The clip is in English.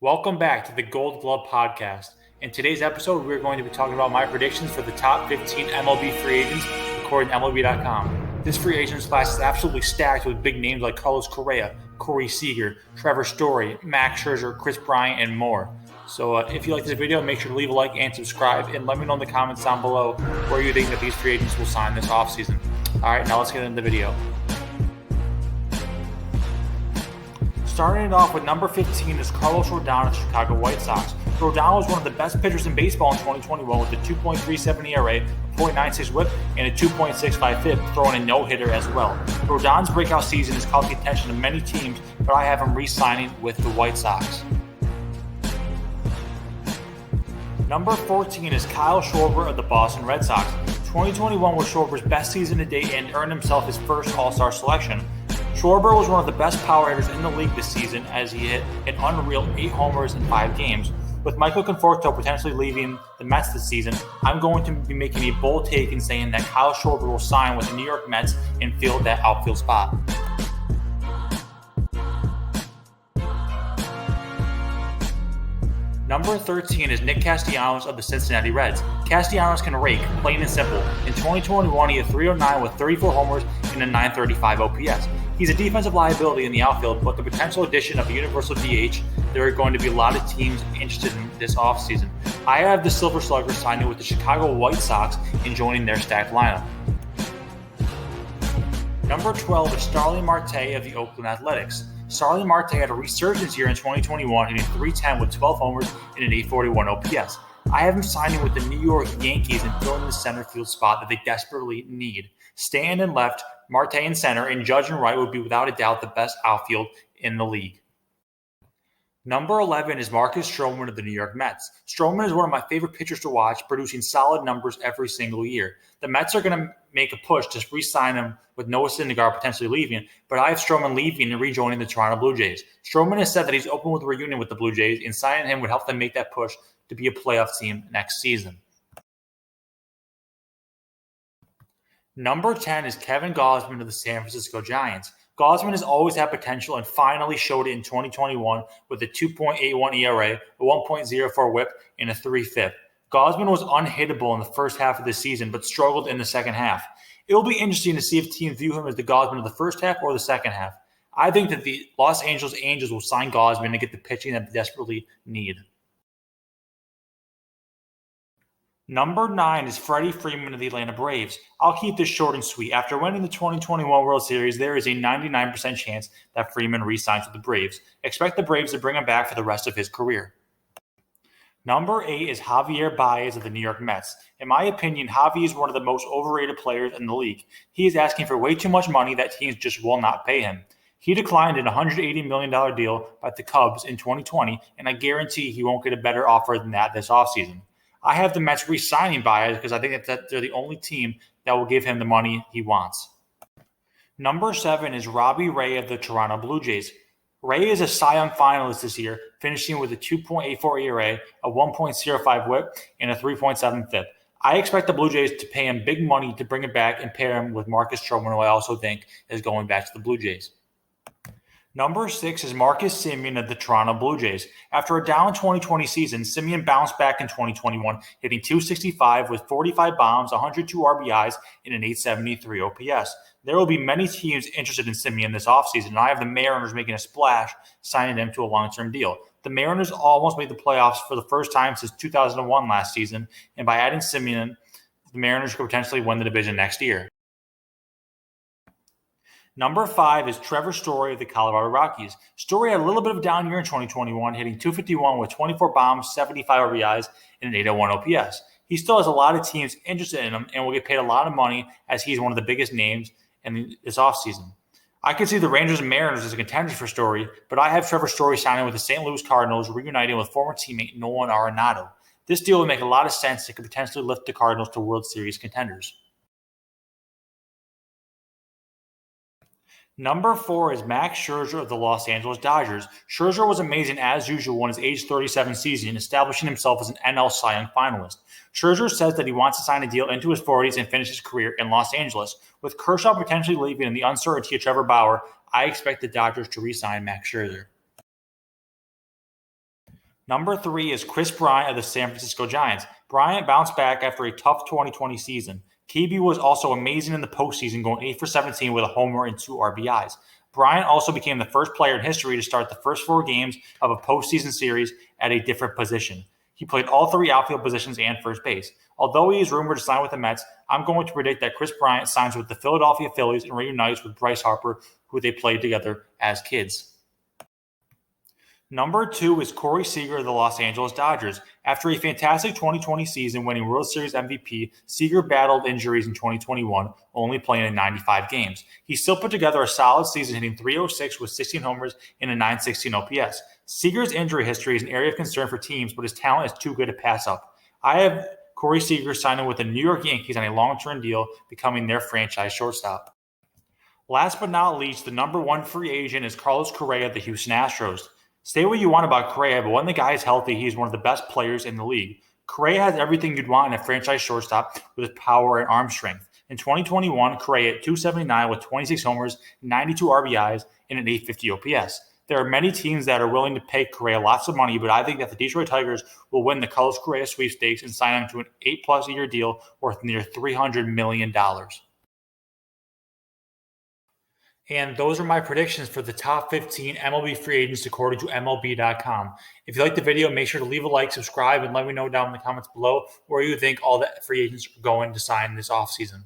Welcome back to the Gold Glove Podcast. In today's episode, we're going to be talking about my predictions for the top 15 MLB free agents according to MLB.com. This free agents class is absolutely stacked with big names like Carlos Correa, Corey Seager, Trevor Story, Max Scherzer, Chris Bryant, and more. So if you like this video, make sure to leave a like and subscribe, and let me know in the comments down below where you think that these free agents will sign this offseason. All right, now let's get into the video. Starting it off with number 15 is Carlos Rodon of the Chicago White Sox. Rodon was one of the best pitchers in baseball in 2021 with a 2.37 ERA, a .96 WHIP, and a 2.65 FIP, throwing a no-hitter as well. Rodon's breakout season has caught the attention of many teams, but I have him re-signing with the White Sox. Number 14 is Kyle Schwarber of the Boston Red Sox. 2021 was Schwarber's best season to date and earned himself his first All-Star selection. Schwarber was one of the best power hitters in the league this season as he hit an unreal 8 homers in 5 games. With Michael Conforto potentially leaving the Mets this season, I'm going to be making a bold take and saying that Kyle Schwarber will sign with the New York Mets and fill that outfield spot. Number 13 is Nick Castellanos of the Cincinnati Reds. Castellanos can rake, plain and simple. In 2021, he had 309 with 34 homers and a 935 OPS. He's a defensive liability in the outfield, but the potential addition of a universal DH, there are going to be a lot of teams interested in this offseason. I have the Silver Slugger signing with the Chicago White Sox and joining their stacked lineup. Number 12 is Starling Marte of the Oakland Athletics. Starling Marte had a resurgence year in 2021, hitting .310 with 12 homers and an .841 OPS. I have him signing with the New York Yankees and filling the center field spot that they desperately need. Stand in left, Marte in center, and Judge and right would be without a doubt the best outfield in the league. Number 11 is Marcus Stroman of the New York Mets. Stroman is one of my favorite pitchers to watch, producing solid numbers every single year. The Mets are going to make a push to re-sign him with Noah Syndergaard potentially leaving, but I have Stroman leaving and rejoining the Toronto Blue Jays. Stroman has said that he's open with a reunion with the Blue Jays, and signing him would help them make that push to be a playoff team next season. Number 10 is Kevin Gausman of the San Francisco Giants. Gausman has always had potential and finally showed it in 2021 with a 2.81 ERA, a 1.04 WHIP, and a 3 FIP. Gausman was unhittable in the first half of the season, but struggled in the second half. It will be interesting to see if teams view him as the Gausman of the first half or the second half. I think that the Los Angeles Angels will sign Gausman to get the pitching that they desperately need. Number 9 is Freddie Freeman of the Atlanta Braves. I'll keep this short and sweet. After winning the 2021 World Series, there is a 99% chance that Freeman re-signs with the Braves. Expect the Braves to bring him back for the rest of his career. Number 8 is Javier Baez of the New York Mets. In my opinion, Javi is one of the most overrated players in the league. He is asking for way too much money that teams just will not pay him. He declined an $180 million deal by the Cubs in 2020, and I guarantee he won't get a better offer than that this offseason. I have the Mets re-signing Baez because I think that they're the only team that will give him the money he wants. Number 7 is Robbie Ray of the Toronto Blue Jays. Ray is a Cy Young finalist this year, finishing with a 2.84 ERA, a 1.05 WHIP, and a 3.7 FIP. I expect the Blue Jays to pay him big money to bring him back and pair him with Marcus Stroman, who I also think is going back to the Blue Jays. Number 6 is Marcus Semien of the Toronto Blue Jays. After a down 2020 season, Semien bounced back in 2021, hitting .265 with 45 bombs, 102 RBIs, and an .873 OPS. There will be many teams interested in Semien this offseason, and I have the Mariners making a splash, signing him to a long-term deal. The Mariners almost made the playoffs for the first time since 2001 last season, and by adding Semien, the Mariners could potentially win the division next year. Number 5 is Trevor Story of the Colorado Rockies. Story had a little bit of a down year in 2021, hitting .251 with 24 bombs, 75 RBIs, and an .801 OPS. He still has a lot of teams interested in him and will get paid a lot of money as he's one of the biggest names in this offseason. I could see the Rangers and Mariners as a contender for Story, but I have Trevor Story signing with the St. Louis Cardinals, reuniting with former teammate Nolan Arenado. This deal would make a lot of sense. It could potentially lift the Cardinals to World Series contenders. Number 4 is Max Scherzer of the Los Angeles Dodgers. Scherzer was amazing as usual in his age 37 season, establishing himself as an NL Cy Young finalist. Scherzer says that he wants to sign a deal into his 40s and finish his career in Los Angeles. With Kershaw potentially leaving and the uncertainty of Trevor Bauer, I expect the Dodgers to re-sign Max Scherzer. Number 3 is Chris Bryant of the San Francisco Giants. Bryant bounced back after a tough 2020 season. KB was also amazing in the postseason, going 8 for 17 with a homer and 2 RBIs. Bryant also became the first player in history to start the first 4 games of a postseason series at a different position. He played all 3 outfield positions and first base. Although he is rumored to sign with the Mets, I'm going to predict that Chris Bryant signs with the Philadelphia Phillies and reunites with Bryce Harper, who they played together as kids. Number 2 is Corey Seager of the Los Angeles Dodgers. After a fantastic 2020 season winning World Series MVP, Seager battled injuries in 2021, only playing in 95 games. He still put together a solid season, hitting .306 with 16 homers and a .916 OPS. Seager's injury history is an area of concern for teams, but his talent is too good to pass up. I have Corey Seager signing with the New York Yankees on a long-term deal, becoming their franchise shortstop. Last but not least, the number 1 free agent is Carlos Correa of the Houston Astros. Say what you want about Correa, but when the guy is healthy, he's one of the best players in the league. Correa has everything you'd want in a franchise shortstop with his power and arm strength. In 2021, Correa hit .279 with 26 homers, 92 RBIs, and an .850 OPS. There are many teams that are willing to pay Correa lots of money, but I think that the Detroit Tigers will win the Carlos Correa sweepstakes and sign him to an 8+ year deal worth near $300 million. And those are my predictions for the top 15 MLB free agents according to MLB.com. If you like the video, make sure to leave a like, subscribe, and let me know down in the comments below where you think all the free agents are going to sign this offseason.